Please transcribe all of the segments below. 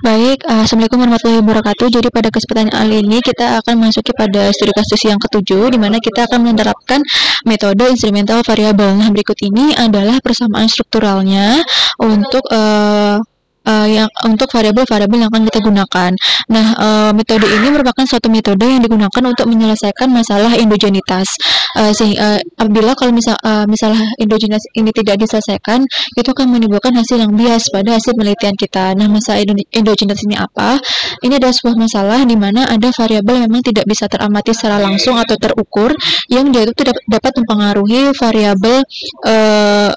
Baik, Assalamualaikum warahmatullahi wabarakatuh. Jadi pada kesempatan kali ini kita akan masuki pada studi kasus yang ketujuh, di mana kita akan menerapkan metode instrumental variabel. Nah, berikut ini adalah persamaan strukturalnya untuk yang untuk variabel-variabel yang akan kita gunakan. Nah, metode ini merupakan suatu metode yang digunakan untuk menyelesaikan masalah endogenitas. Apabila kalau misalnya endogenitas ini tidak diselesaikan, itu akan menimbulkan hasil yang bias pada hasil penelitian kita. Nah, masalah endogenitas ini apa? Ini adalah sebuah masalah di mana ada variabel yang memang tidak bisa teramati secara langsung atau terukur, yang dia itu tidak dapat mempengaruhi variabel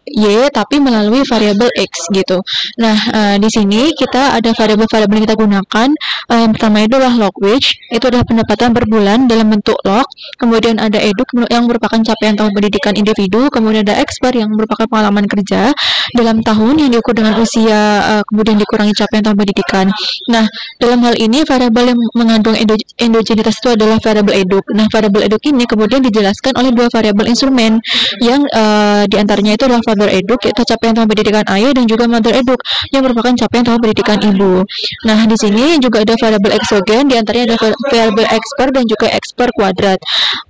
y tapi melalui variabel x gitu. Nah, di sini kita ada variabel-variabel yang kita gunakan. Yang pertama itu adalah log wage, itu adalah pendapatan per bulan dalam bentuk log. Kemudian ada eduk yang merupakan capaian tahun pendidikan individu. Kemudian ada exper yang merupakan pengalaman kerja dalam tahun yang diukur dengan usia, kemudian dikurangi capaian tahun pendidikan. Nah, dalam hal ini variabel yang mengandung endogenitas itu adalah variabel eduk. Nah, variabel eduk ini kemudian dijelaskan oleh dua variabel instrumen yang diantaranya itu adalah variabel eduk, yaitu capaian tahun pendidikan ayah, dan juga mother eduk yang merupakan capaian tahun pendidikan ibu. Nah, di sini juga ada variabel exogen, diantaranya ada variabel exper dan juga exper kuadrat.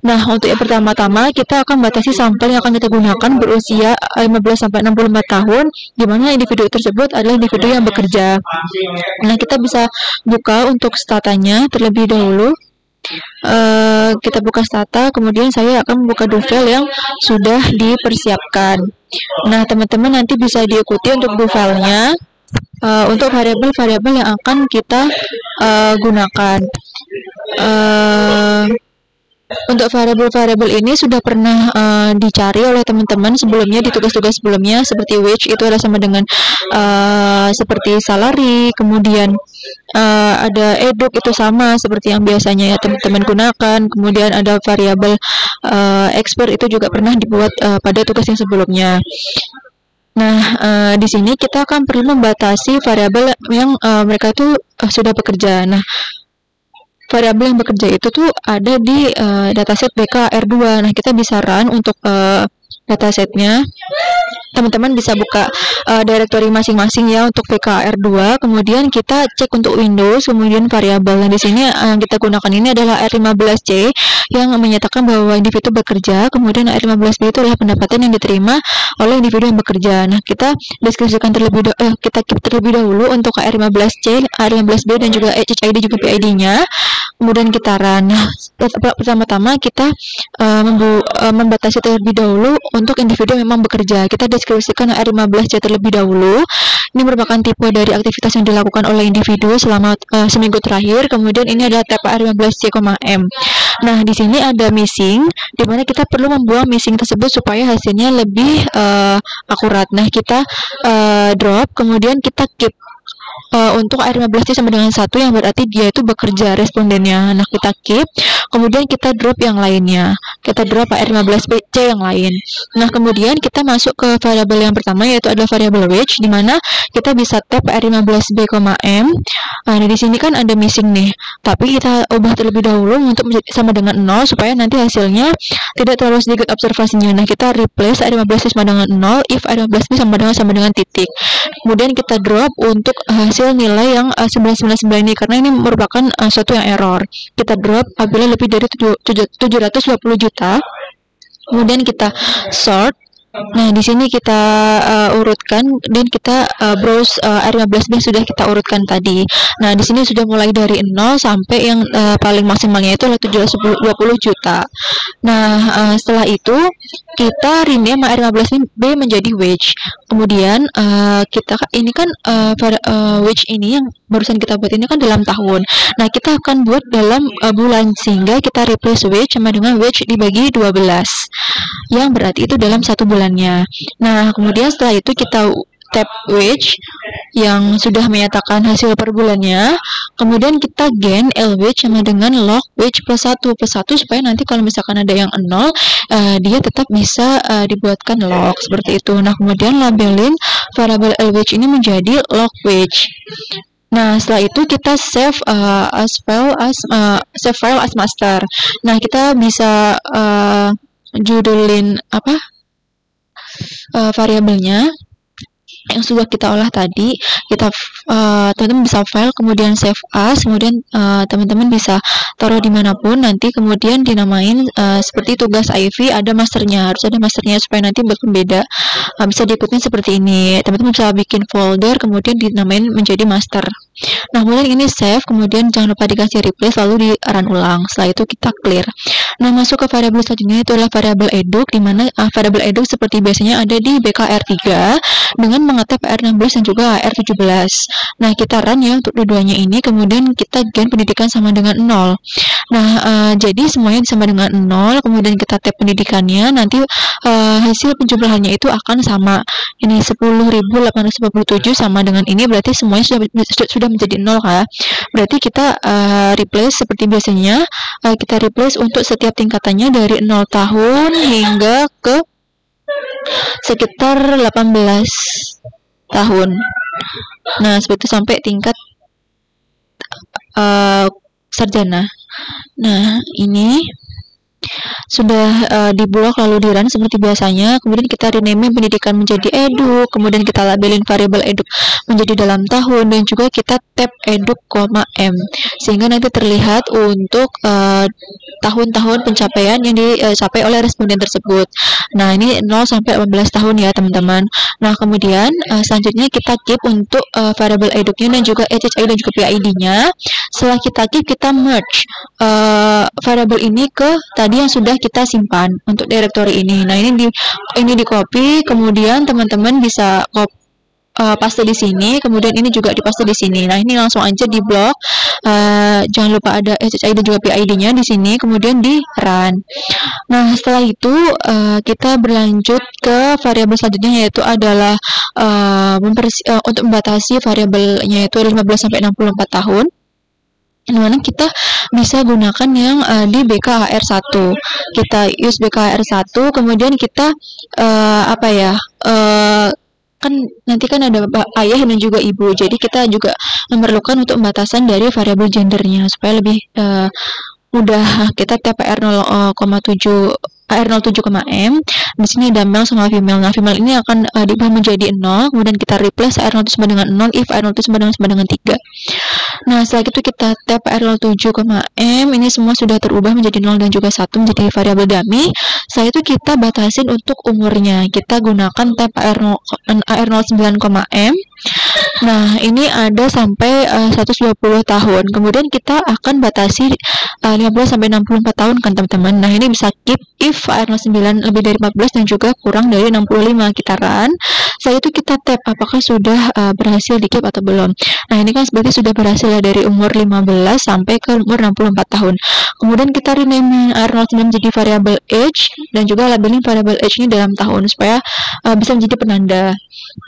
Nah, untuk yang pertama-tama kita akan batasi sampel yang akan kita gunakan berusia 15 sampai 64 tahun, di mana individu tersebut adalah individu yang bekerja. Nah, kita bisa buka untuk statanya terlebih dahulu. Kita buka stata, kemudian saya akan membuka duvel yang sudah dipersiapkan. Nah, teman-teman nanti bisa diikuti untuk duvelnya. Untuk variabel-variabel yang akan kita gunakan. Untuk variabel-variabel ini sudah pernah dicari oleh teman-teman sebelumnya di tugas-tugas sebelumnya, seperti wage itu adalah sama dengan seperti salary, kemudian ada eduk itu sama seperti yang biasanya ya teman-teman gunakan, kemudian ada variabel expert itu juga pernah dibuat pada tugas yang sebelumnya. Nah, di sini kita akan perlu membatasi variabel yang mereka itu sudah bekerja. Nah, variabel yang bekerja itu tuh ada di dataset BKR2. Nah, kita bisa run untuk datasetnya. Teman-teman bisa buka directory masing-masing ya untuk VKR2, kemudian kita cek untuk Windows, kemudian variabel. Nah, di sini yang kita gunakan ini adalah R15C yang menyatakan bahwa individu bekerja, kemudian R15B itu adalah pendapatan yang diterima oleh individu yang bekerja. Nah, kita deskripsikan terlebih dahulu untuk R15C, R15B dan juga HID juga PID-nya. Kemudian kita run. Nah, pertama-tama kita membatasi terlebih dahulu untuk individu yang memang bekerja. Kita deskripsikan R15C terlebih dahulu. Ini merupakan tipe dari aktivitas yang dilakukan oleh individu selama seminggu terakhir. Kemudian ini adalah tab R15C,M. Nah, di sini ada missing, di mana kita perlu membuang missing tersebut supaya hasilnya lebih akurat. Nah, kita drop, kemudian kita keep. Untuk R15C sama dengan 1 yang berarti dia itu bekerja respondennya. Nah, kita keep, kemudian kita drop yang lainnya. Kita drop R15C yang lain. Nah, kemudian kita masuk ke variabel yang pertama, yaitu adalah variabel wage, di mana kita bisa tab R15B,M. Nah, di sini kan ada missing nih, tapi kita ubah terlebih dahulu untuk sama dengan 0 supaya nanti hasilnya tidak terlalu sedikit observasinya. Nah, kita replace R15C sama dengan 0 if R15B sama dengan titik. Kemudian kita drop untuk hasil nilai yang 999 ini, karena ini merupakan suatu yang error. Kita drop apabila lebih dari 720 juta. Kemudian kita sort. Nah, di sini kita urutkan dan kita browse R15B sudah kita urutkan tadi. Nah, di sini sudah mulai dari 0 sampai yang paling maksimalnya itu adalah 720 juta. Nah, setelah itu kita rename R15B menjadi wage. Kemudian kita ini kan wage ini yang barusan kita buat ini kan dalam tahun. Nah, kita akan buat dalam bulan, sehingga kita replace wage sama dengan wage dibagi 12, yang berarti itu dalam satu bulannya. Nah, kemudian setelah itu kita tab wage yang sudah menyatakan hasil per bulannya. Kemudian kita gain L wage sama dengan log wage plus 1 supaya nanti kalau misalkan ada yang 0 dia tetap bisa dibuatkan log seperti itu. Nah, kemudian labelin variabel L wage ini menjadi log wage. Nah, setelah itu kita save file as master. Nah, kita bisa judulin variabelnya. yang sudah kita olah tadi, kita teman-teman bisa file, kemudian save as, kemudian teman-teman bisa taruh dimanapun, nanti kemudian dinamain seperti tugas IV, ada masternya, harus ada masternya supaya nanti berbeda, bisa diikutin seperti ini. Teman-teman bisa bikin folder, kemudian dinamain menjadi master. Nah, kemudian ini save, kemudian jangan lupa dikasih replace, lalu di run ulang. Setelah itu kita clear. Nah, masuk ke variabel selanjutnya, itu adalah variabel eduk, di mana variabel eduk seperti biasanya ada di BKR3 dengan mengetep PR16 dan juga HR17. Nah, kita run ya untuk dua-duanya ini, kemudian kita gain pendidikan sama dengan 0. Nah, jadi semuanya sama dengan 0, kemudian kita tab pendidikannya, nanti hasil penjumlahannya itu akan sama. Ini 10.847 sama dengan ini, berarti semuanya sudah menjadi 0 ya. Berarti kita replace seperti biasanya, kita replace untuk setiap tingkatannya dari 0 tahun hingga ke sekitar 18 tahun. Nah, seperti itu sampai tingkat sarjana. Nah, ini sudah di blok lalu di run seperti biasanya, kemudian kita rename pendidikan menjadi eduk, kemudian kita labelin variabel eduk menjadi dalam tahun, dan juga kita tab eduk, m, sehingga nanti terlihat untuk tahun-tahun pencapaian yang dicapai oleh responden tersebut. Nah, ini 0 sampai 18 tahun ya teman-teman. Nah, kemudian selanjutnya kita keep untuk variabel eduknya dan juga HHI dan juga PID-nya. Setelah kita keep, kita merge variabel ini ke tadi yang sudah kita simpan untuk directory ini. Nah, ini di copy, kemudian teman-teman bisa paste di sini, kemudian ini juga dipaste di sini. Nah, ini langsung aja di blok. Jangan lupa ada SHI dan juga PID-nya di sini, kemudian di run. Nah, setelah itu kita berlanjut ke variabel selanjutnya, yaitu adalah untuk membatasi variabelnya itu 15 sampai 64 tahun. Dimana kita bisa gunakan yang di BKHR1. Kita use BKHR1, kemudian kita kan nanti kan ada ayah dan juga ibu, jadi kita juga memerlukan untuk pembatasan dari variabel gendernya supaya lebih mudah. Kita TPR 0,7 di sini ada male sama female. Nah, female ini akan diubah menjadi 0, kemudian kita replace R0 sama dengan 0 if R0 sama dengan 3. Nah, setelah itu kita tab R07,m, ini semua sudah terubah menjadi 0 dan juga 1 menjadi variabel dummy. Setelah itu kita batasin untuk umurnya, kita gunakan tab R09,m. Nah, ini ada sampai 120 tahun. Kemudian kita akan batasi 15 sampai 64 tahun kan teman-teman. Nah, ini bisa keep if R09 lebih dari 14 dan juga kurang dari 65. Kita run. Setelah itu kita tab apakah sudah berhasil di keep atau belum. Nah, ini kan berarti sudah berhasil ya, dari umur 15 sampai ke umur 64 tahun. Kemudian kita rename R09 menjadi variabel age dan juga labelin variabel age ini dalam tahun supaya bisa menjadi penanda.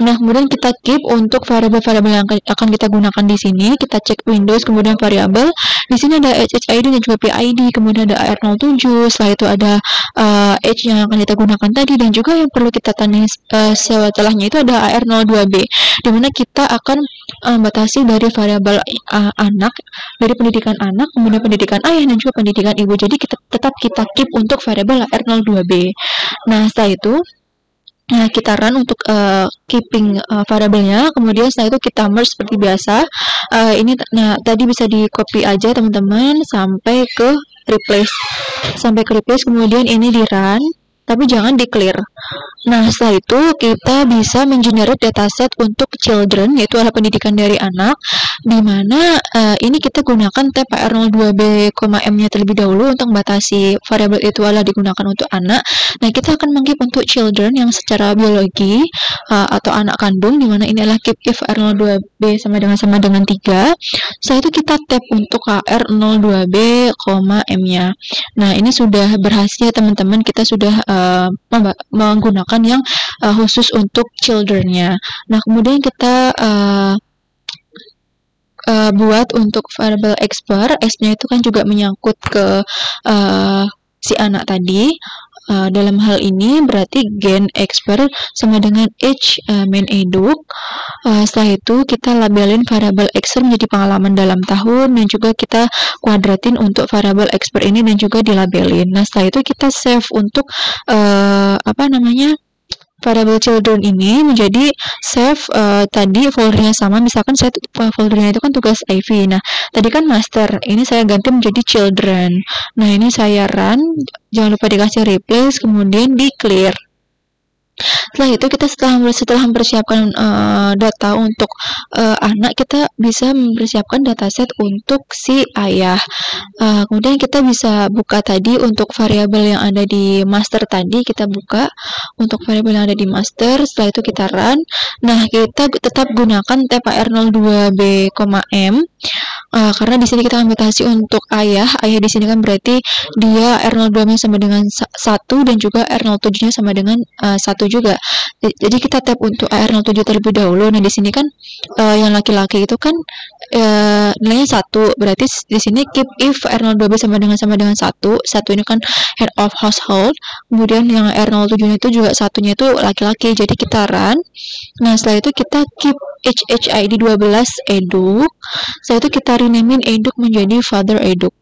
Nah, kemudian kita keep untuk variabel-variabel yang akan kita gunakan di sini. Kita cek Windows, kemudian variabel. Di sini ada HHID dan juga PID, kemudian ada AR07. Setelah itu ada H yang akan kita gunakan tadi, dan juga yang perlu kita tandai setelahnya itu ada AR02B, di mana kita akan membatasi dari variabel anak, dari pendidikan anak, kemudian pendidikan ayah dan juga pendidikan ibu. Jadi kita tetap keep untuk variabel AR02B. Nah, setelah itu kita run untuk keeping variabelnya, kemudian setelah itu kita merge seperti biasa. Ini tadi bisa di copy aja teman-teman sampai ke replace, kemudian ini di run, tapi jangan di clear. Nah, setelah itu kita bisa mengenerate dataset untuk children, yaitu adalah pendidikan dari anak, di mana ini kita gunakan tab R02B,M-nya terlebih dahulu untuk membatasi variabel itu adalah digunakan untuk anak. Nah, kita akan mengkeep untuk children yang secara biologi atau anak kandung, di mana ini adalah keep if R02B sama dengan 3. Setelah itu kita tab untuk R02B,M-nya. Nah, ini sudah berhasil teman-teman, kita sudah menggunakan yang khusus untuk children-nya. Nah, kemudian kita buat untuk variable expert, S-nya itu kan juga menyangkut ke si anak tadi. Dalam hal ini berarti gen expert sama dengan age main eduk. Setelah itu kita labelin variable expert menjadi pengalaman dalam tahun, dan juga kita kuadratin untuk variable expert ini dan juga dilabelin. Nah, setelah itu kita save untuk variable children ini menjadi save tadi foldernya sama, misalkan saya foldernya itu kan tugas Ivy. Nah, tadi kan master, ini saya ganti menjadi children. Nah, ini saya run, jangan lupa dikasih replace, kemudian di clear. Setelah itu kita setelah mempersiapkan data untuk anak, kita bisa mempersiapkan dataset untuk si ayah. Kemudian kita bisa buka tadi untuk variabel yang ada di master tadi, kita buka untuk variabel yang ada di master. Setelah itu kita run. Nah, kita tetap gunakan tpr02b, m. Karena di sini kita akan batasi untuk ayah. Ayah di sini kan berarti dia R02-nya sama dengan 1 dan juga R07-nya sama dengan 1 juga. Jadi kita tap untuk R07 terlebih dahulu. Nah, di sini kan yang laki-laki itu kan nilainya 1. Berarti di sini keep if R02B sama dengan 1. 1 ini kan head of household. Kemudian yang R07 itu juga satunya itu laki-laki. Jadi kita run. Nah, setelah itu kita keep HHID 12 eduk. Setelah itu kita renamein eduk menjadi father eduk.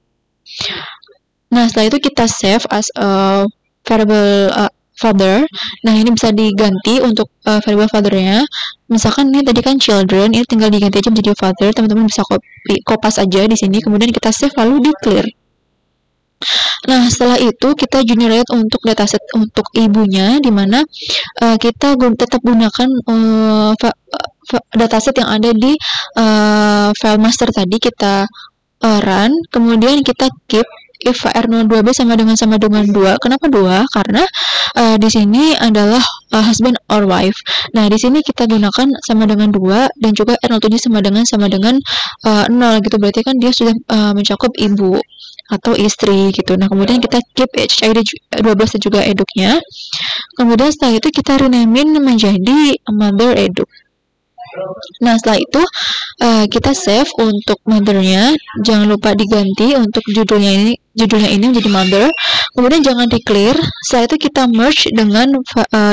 Nah, setelah itu kita save as a variable father. Nah, ini bisa diganti untuk variable fathernya. Misalkan ini tadi kan children, ini tinggal diganti aja menjadi father. Teman-teman bisa kopas aja di sini, kemudian kita save lalu di clear. Nah, setelah itu kita generate untuk dataset untuk ibunya, di mana kita tetap gunakan dataset yang ada di file master tadi, kita run, kemudian kita keep if R02B sama dengan 2. Kenapa 2? Karena di sini adalah husband or wife. Nah, di sini kita gunakan sama dengan 2 dan juga R07 sama dengan 0 gitu. Berarti kan dia sudah mencakup ibu atau istri gitu. Nah, kemudian kita keep HID 12 juga eduknya. Kemudian setelah itu kita renamein menjadi mother eduk. Nah, setelah itu kita save untuk mothernya, jangan lupa diganti untuk judulnya ini menjadi mother. Kemudian jangan di clear. Setelah itu kita merge dengan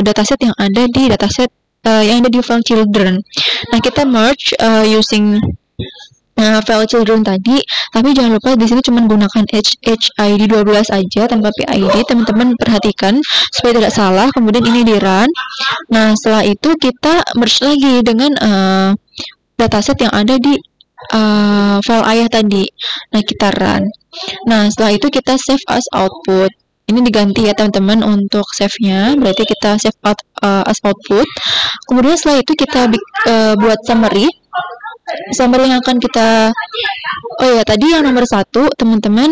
dataset yang ada di file children. Nah, kita merge using file children tadi, tapi jangan lupa di sini cuma gunakan HHID 12 aja tanpa PID. Teman-teman perhatikan supaya tidak salah. Kemudian ini di run. Nah, setelah itu kita merge lagi dengan dataset yang ada di file ayah tadi. Nah, kita run. Nah, setelah itu kita save as output. Ini diganti ya teman-teman untuk save-nya. Berarti kita save as output. Kemudian setelah itu kita buat summary yang akan kita tadi yang nomor 1 teman-teman,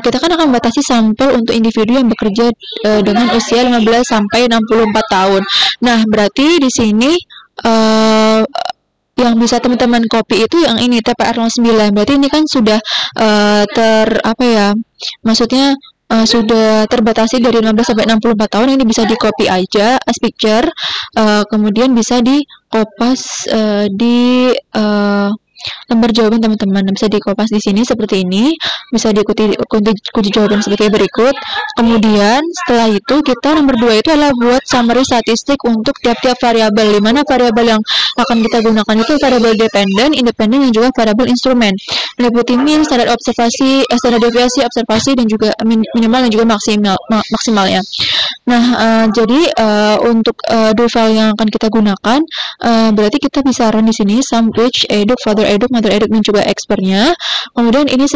kita kan akan batasi sampel untuk individu yang bekerja dengan usia 15 sampai 64 tahun. Nah, berarti di sini yang bisa teman-teman copy itu yang ini TPR09. Berarti ini kan sudah maksudnya sudah terbatasi dari 15 sampai 64 tahun. Ini bisa di copy aja as picture, kemudian bisa di kopas di lembar jawaban teman-teman. Bisa dikopas di sini seperti ini, bisa diikuti kunci jawaban seperti berikut. Kemudian setelah itu kita nomor 2 itu adalah buat summary statistik untuk tiap-tiap variabel, di mana variabel yang akan kita gunakan itu variabel dependent, independent, dan juga variabel instrumen. Meliputi mean, standar observasi, standar deviasi, observasi, dan juga minimal dan juga maksimalnya. Nah, jadi untuk dua file yang akan kita gunakan, berarti kita bisa run di sini sum which eduk, father eduk, mother eduk, dan juga expertnya. Kemudian ini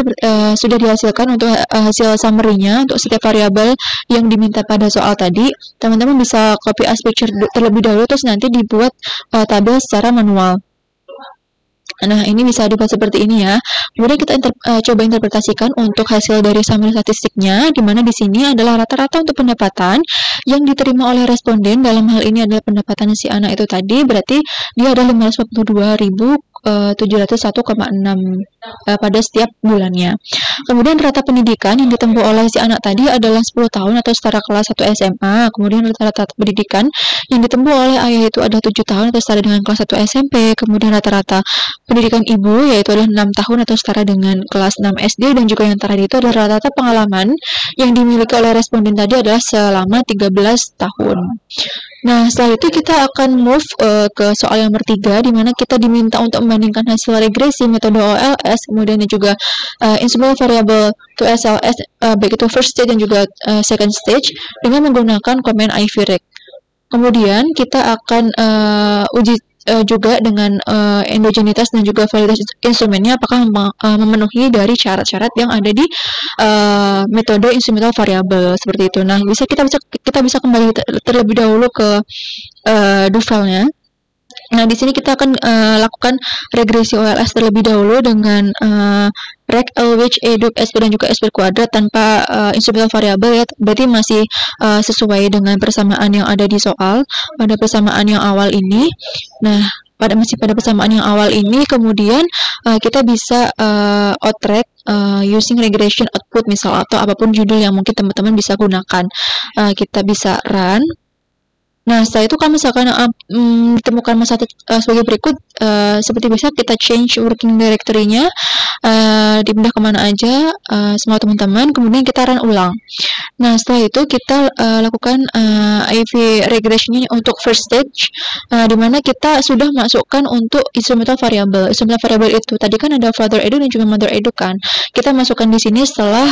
sudah dihasilkan untuk hasil summary-nya untuk setiap variabel yang diminta pada soal tadi. Teman-teman bisa copy as picture terlebih dahulu, terus nanti dibuat tabel secara manual. Nah, ini bisa dibuat seperti ini ya. Kemudian kita coba interpretasikan untuk hasil dari summary statistiknya, di mana di sini adalah rata-rata untuk pendapatan yang diterima oleh responden. Dalam hal ini adalah pendapatan si anak itu tadi, berarti dia ada 542.701,6 pada setiap bulannya. Kemudian rata pendidikan yang ditempuh oleh si anak tadi adalah 10 tahun atau setara kelas 1 SMA. Kemudian rata-rata pendidikan yang ditempuh oleh ayah itu ada 7 tahun atau setara dengan kelas 1 SMP. Kemudian rata-rata pendidikan ibu yaitu adalah 6 tahun atau setara dengan kelas 6 SD, dan juga yang terakhir itu adalah rata-rata pengalaman yang dimiliki oleh responden tadi adalah selama 13 tahun. Nah, setelah itu kita akan move ke soal yang nomor 3, di mana kita diminta untuk membandingkan hasil regresi metode OLS, kemudian juga instrument variable to SLS, baik itu first stage dan juga second stage, dengan menggunakan command IVREG. Kemudian kita akan uji juga dengan endogenitas dan juga validitas instrumennya apakah memenuhi dari syarat-syarat yang ada di metode instrumental variable seperti itu. Nah, kita bisa kembali terlebih dahulu ke Duvalnya. Nah, di sini kita akan lakukan regresi OLS terlebih dahulu dengan reg LWH, EDUC, SP dan juga SP kuadrat tanpa instrumental variabel ya. Berarti masih sesuai dengan persamaan yang ada di soal pada persamaan yang awal ini. Nah, masih pada persamaan yang awal ini, kemudian kita bisa outrack using regression output misal atau apapun judul yang mungkin teman-teman bisa gunakan. Kita bisa run. Nah, setelah itu kalau misalkan ditemukan masalah sebagai berikut, seperti biasa kita change working directory-nya, dipindah kemana aja semua teman-teman, kemudian kita run ulang. Nah, setelah itu kita lakukan IV regression untuk first stage, di mana kita sudah masukkan untuk instrumental variable. Instrumental variable itu tadi kan ada father edu dan juga mother edu kan. Kita masukkan di sini setelah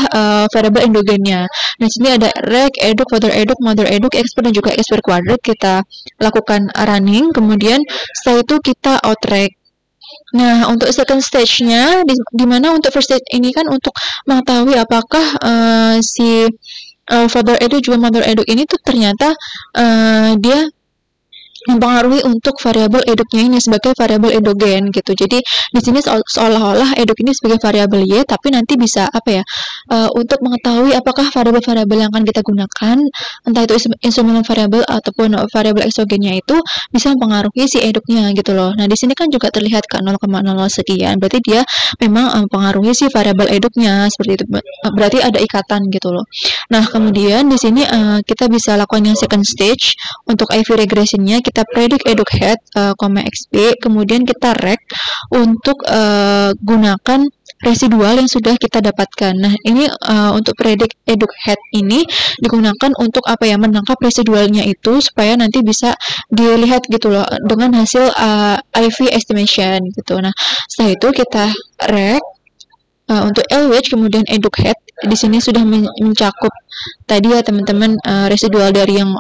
variable endogennya. Nah, di sini ada reg, eduk, father eduk, mother eduk, expert dan juga expert quadrat. Kita lakukan running, kemudian setelah itu kita outrack. Nah, untuk second stage-nya, di mana untuk first stage ini kan untuk mengetahui apakah si father edu juga mother edu ini tuh ternyata dia mempengaruhi untuk variabel eduknya ini sebagai variabel endogen gitu. Jadi di sini seolah-olah eduk ini sebagai variabel Y, tapi nanti bisa apa ya? Untuk mengetahui apakah variabel-variabel yang akan kita gunakan, entah itu instrumental variabel ataupun variabel eksogennya itu bisa mempengaruhi si eduknya gitu loh. Nah, di sini kan juga terlihat kan 0,00 sekian. Berarti dia memang mempengaruhi si variabel eduknya seperti itu. Berarti ada ikatan gitu loh. Nah, kemudian di sini kita bisa lakukan yang second stage untuk IV regressionnya. Kita predict eduk head, XP, kemudian kita reg untuk gunakan residual yang sudah kita dapatkan. Nah, ini untuk predict eduk head ini digunakan untuk apa ya, menangkap residualnya itu supaya nanti bisa dilihat gitu loh dengan hasil IV estimation gitu. Nah, setelah itu kita reg untuk LWH kemudian eduk head. Di sini sudah mencakup tadi ya teman-teman residual dari yang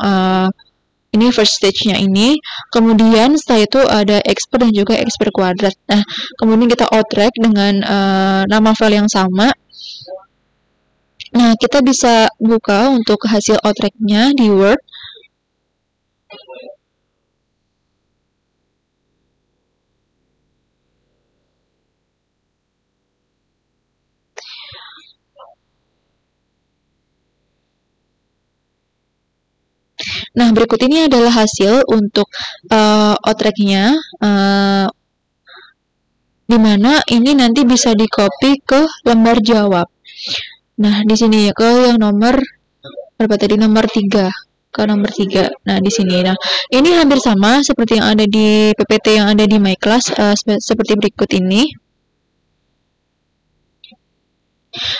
ini first stage-nya ini. Kemudian setelah itu ada expert dan juga expert kuadrat. Nah, kemudian kita outrack dengan nama file yang sama. Nah, kita bisa buka untuk hasil outrack-nya di Word. Nah, berikut ini adalah hasil untuk outrack-nya, di mana ini nanti bisa di-copy ke lembar jawab. Nah, di sini ke yang nomor berapa tadi? Nomor 3. Ke nomor 3. Nah, di sini. Nah, ini hampir sama seperti yang ada di PPT yang ada di My Class, seperti berikut ini.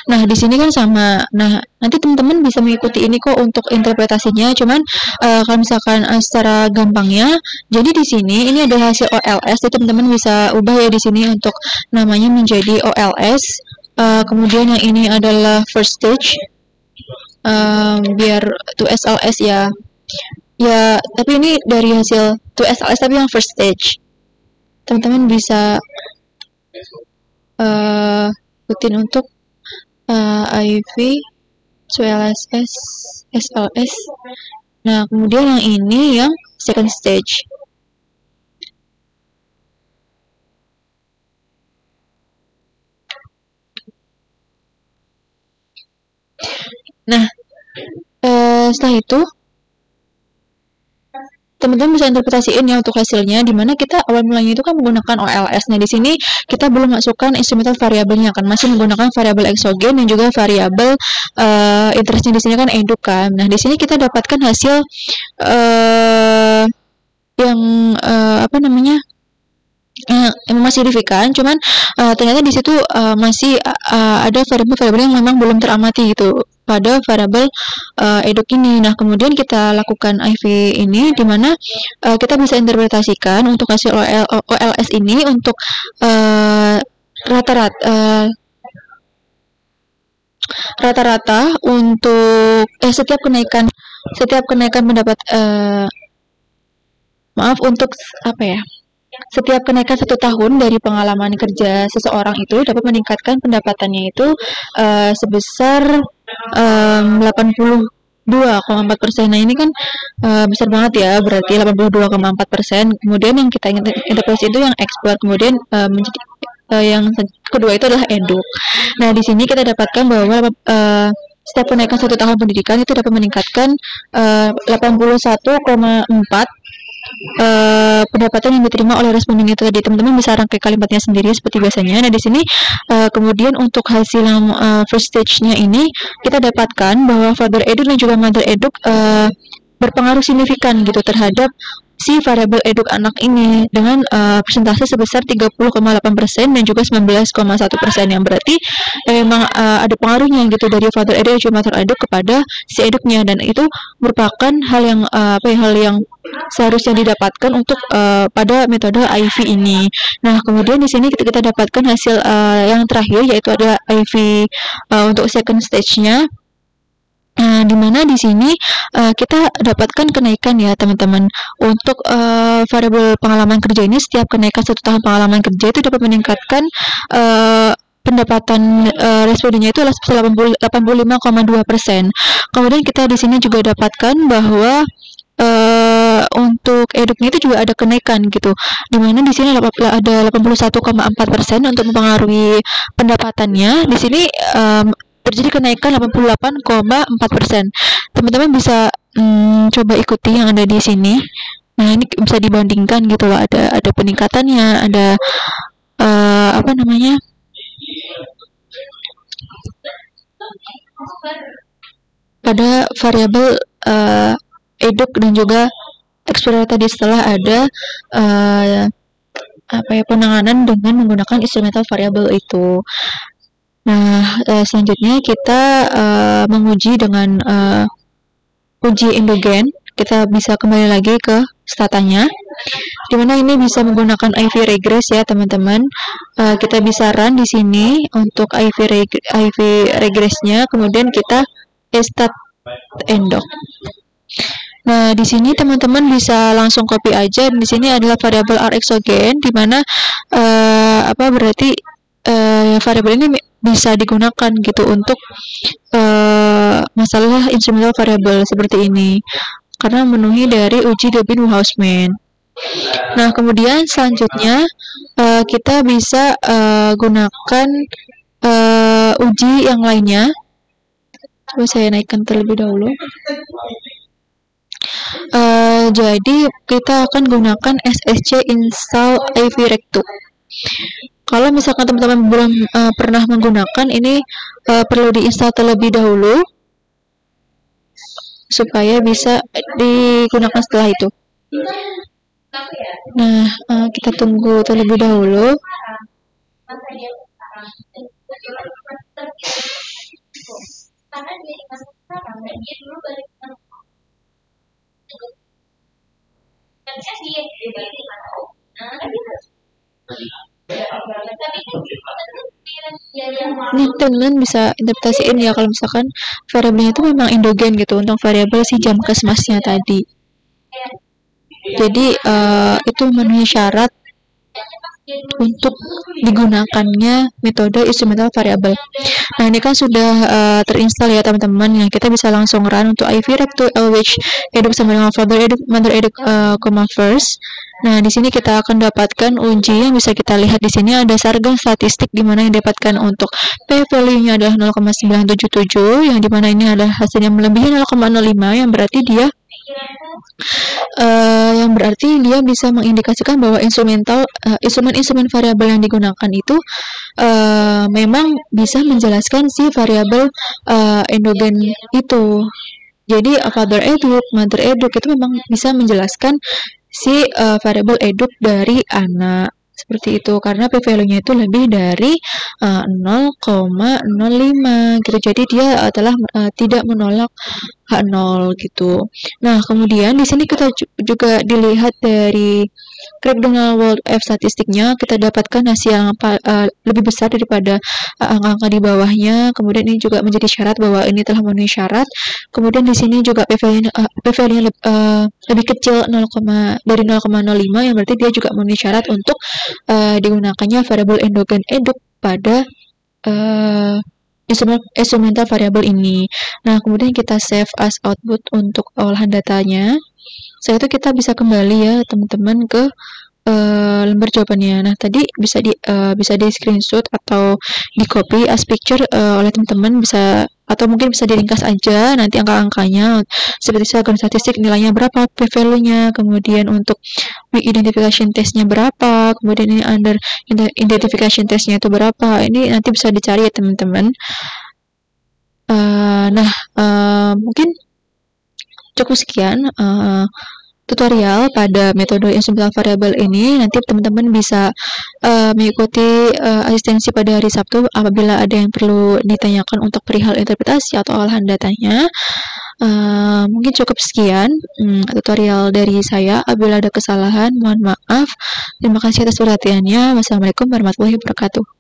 Nah, di sini kan sama. Nah, nanti teman-teman bisa mengikuti ini kok untuk interpretasinya. Cuman kalau misalkan secara gampangnya, jadi di sini ini ada hasil OLS. Jadi teman-teman bisa ubah ya di sini untuk namanya menjadi OLS. Kemudian yang ini adalah first stage. Biar to SLS ya. Ya, tapi ini dari hasil to SLS tapi yang first stage. Teman-teman bisa ikutin untuk IV, SLS, SLS. Nah, kemudian yang ini yang second stage. Nah, setelah itu teman-teman bisa interpretasiin ya untuk hasilnya, di mana kita awal mulanya itu kan menggunakan OLS. Nah, di sini kita belum masukkan instrumental variabelnya kan, masih menggunakan variabel eksogen dan juga variabel interestnya di sini kan eduk kan. Nah, di sini kita dapatkan hasil yang apa namanya? Memang signifikan, cuman ternyata di situ masih ada variabel-variabel yang memang belum teramati gitu pada variabel eduk ini. Nah, kemudian kita lakukan IV ini, di mana kita bisa interpretasikan untuk hasil OLS ini untuk rata-rata untuk setiap kenaikan pendapat maaf untuk apa ya? Setiap kenaikan 1 tahun dari pengalaman kerja seseorang itu dapat meningkatkan pendapatannya itu sebesar 82,4%. Nah ini kan besar banget ya, berarti 82,4%. Kemudian yang kita interpretasi itu yang ekspor, kemudian menjadi yang kedua itu adalah eduk. Nah di sini kita dapatkan bahwa setiap kenaikan 1 tahun pendidikan itu dapat meningkatkan 81,4 pendapatan yang diterima oleh responden itu tadi. Teman-teman bisa rangkai kalimatnya sendiri seperti biasanya. Nah di sini kemudian untuk hasil yang first stage-nya ini kita dapatkan bahwa father eduk dan juga mother eduk berpengaruh signifikan gitu terhadap si variabel eduk anak ini dengan persentase sebesar 30,8% dan juga 19,1%, yang berarti memang ada pengaruhnya gitu dari father eduk dan juga mother eduk kepada si eduknya, dan itu merupakan hal yang hal yang seharusnya didapatkan untuk pada metode IV ini. Nah, kemudian di sini kita dapatkan hasil yang terakhir, yaitu ada IV untuk second stage-nya. Nah, di mana di sini kita dapatkan kenaikan ya teman-teman untuk variabel pengalaman kerja ini. Setiap kenaikan 1 tahun pengalaman kerja itu dapat meningkatkan pendapatan respondennya itu adalah 85,2%. Kemudian kita di sini juga dapatkan bahwa untuk eduknya itu juga ada kenaikan gitu, dimana di sini ada 81,4% untuk mempengaruhi pendapatannya. Di sini terjadi kenaikan 88,4%. Teman-teman bisa coba ikuti yang ada di sini. Nah ini bisa dibandingkan gitu loh, ada peningkatannya, ada apa namanya, pada variabel eduk dan juga eksplorer tadi setelah ada penanganan dengan menggunakan instrumental variable itu. Nah selanjutnya kita menguji dengan uji endogen. Kita bisa kembali lagi ke statanya, dimana ini bisa menggunakan IV regress ya teman-teman. Kita bisa run di sini untuk IV regressnya, kemudian kita stat endog. Nah, di sini teman-teman bisa langsung copy aja. Di sini adalah variabel R exogen, di mana berarti variabel ini bisa digunakan gitu untuk masalah instrumental variable seperti ini, karena memenuhi dari uji Debin-Hausman. Nah, kemudian selanjutnya kita bisa gunakan uji yang lainnya. Coba saya naikkan terlebih dahulu. Jadi kita akan gunakan SSC install IV Rectu. Kalau misalkan teman-teman belum pernah menggunakan ini, perlu diinstal terlebih dahulu supaya bisa digunakan setelah itu. Nah, kita tunggu terlebih dahulu. Ini teman-teman bisa interpretasiin ya kalau misalkan variabelnya itu memang endogen gitu untuk variabel si jam kesmasnya tadi. Jadi itu memenuhi syarat untuk digunakannya metode instrumental variable. Nah ini kan sudah terinstall ya teman-teman. Yang kita bisa langsung run untuk IV Rectu LH eduk sama dengan father eduk mother eduk, first. Nah di sini kita akan dapatkan uji yang bisa kita lihat di sini ada sargang statistik, di mana yang dapatkan untuk p value-nya adalah 0,977, yang dimana ini adalah hasilnya melebihi 0,05, yang berarti dia bisa mengindikasikan bahwa instrumen variabel yang digunakan itu memang bisa menjelaskan si variabel endogen itu. Jadi father eduk, mother eduk itu memang bisa menjelaskan si variabel eduk dari anak seperti itu, karena p value-nya itu lebih dari 0,05 gitu. Jadi dia adalah tidak menolak H0 gitu. Nah, kemudian di sini kita juga dilihat dari graf dengan World F statistiknya, kita dapatkan hasil yang lebih besar daripada angka-angka di bawahnya. Kemudian ini juga menjadi syarat bahwa ini telah memenuhi syarat. Kemudian di sini juga p-value-nya lebih kecil dari 0,05, yang berarti dia juga memenuhi syarat untuk digunakannya variabel endogen eduk pada instrumental variabel ini. Nah, kemudian kita save as output untuk olahan datanya. Setelah itu kita bisa kembali ya teman-teman ke lembar jawabannya. Nah, tadi bisa di screenshot atau di copy as picture oleh teman-teman, bisa atau mungkin bisa diringkas aja nanti angka-angkanya seperti slogan statistik nilainya berapa, p-value-nya, kemudian untuk weak identification testnya berapa, kemudian ini under identification testnya itu berapa. Ini nanti bisa dicari ya teman-teman. Mungkin cukup sekian tutorial pada metode instrumental variabel ini. Nanti teman-teman bisa mengikuti asistensi pada hari Sabtu apabila ada yang perlu ditanyakan untuk perihal interpretasi atau olahan datanya. Mungkin cukup sekian tutorial dari saya. Apabila ada kesalahan, mohon maaf. Terima kasih atas perhatiannya. Wassalamualaikum warahmatullahi wabarakatuh.